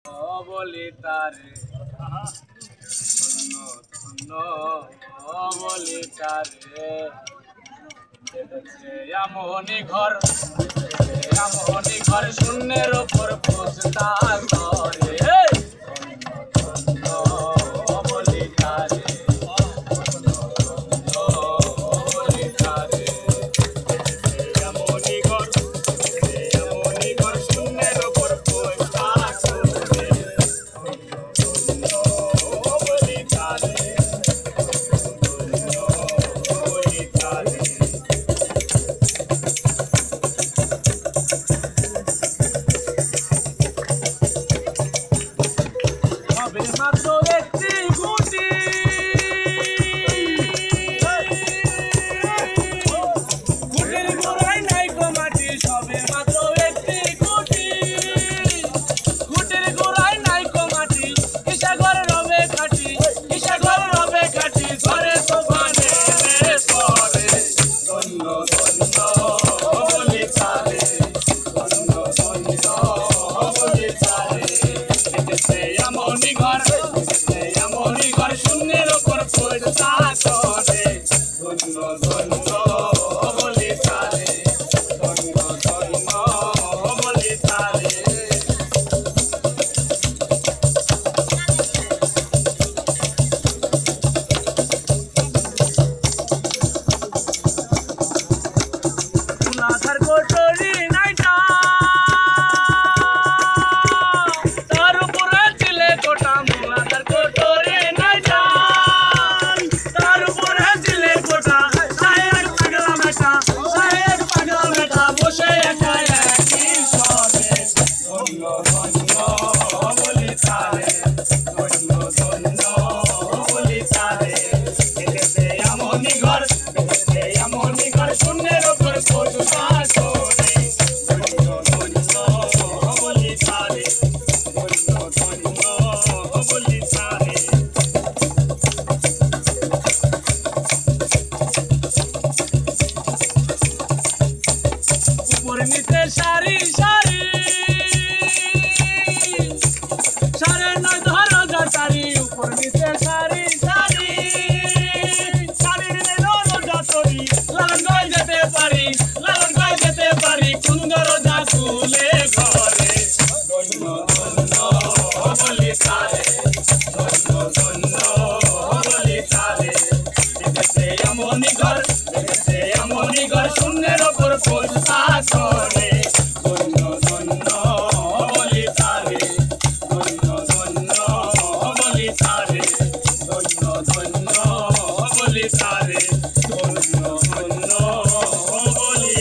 বলি তারে ধন্য ধন্য বলি তারে এমনই ঘর শূন্যের ওপর পোস্তা করে ধন্য বলি তারে বলি তারে এমনই ঘর শূন্যের ওপর পোস্তা করে বলি তারে বলি তারে মাত্র একটি গুটি গুটির গোড়ায় নাই মাটি সবে মাত্র একটি গুটি গুটির গোড়ায় নাই মাটি ঈশা ঘর রবে কাটি ঘরে সোপানে পরে ধন্য ধন্য বলি তারে ধন্য ধন্য বলি তারে এমনই ঘর শূন্যের ওপর পোস্তা করে ধন্য ধন্য বলি তারে ধন্য ধন্য বলি তারে মুলাধার কোটরি নাইটা তার উপরে ছিলে গোটা মুলাধার কোটরি নাইটা তার উপরে ছিলে গোটা সাহেব পাগলা মেটা বসে একা একই সনে ধন্য ধন্য বলি তারে ধন্য ধন্য বলি তারে এমনই ঘর শূন্যের ওপর পোস্তা করে ধন্য ধন্য বলি তারে ধন্য ধন্য বলি তারে উপর নিচে সারি সারি সাড়ে নয় ধরো জাতারি উপর নিচে সারি সারি সারি ধরো জাতরি লালন গই যেতে পারি কুন্দর যা তুলে ঘরে ধন্য ধন্য বলি তারে ধন্য ধন্য বলি তারে এমনই ঘর শূন্যের ওপর পোস্তা করে ধন্য ধন্য বলি তারে ধন্য ধন্য বলি তারে ধন্য ধন্য বলি তারে ধন্য ধন্য বলি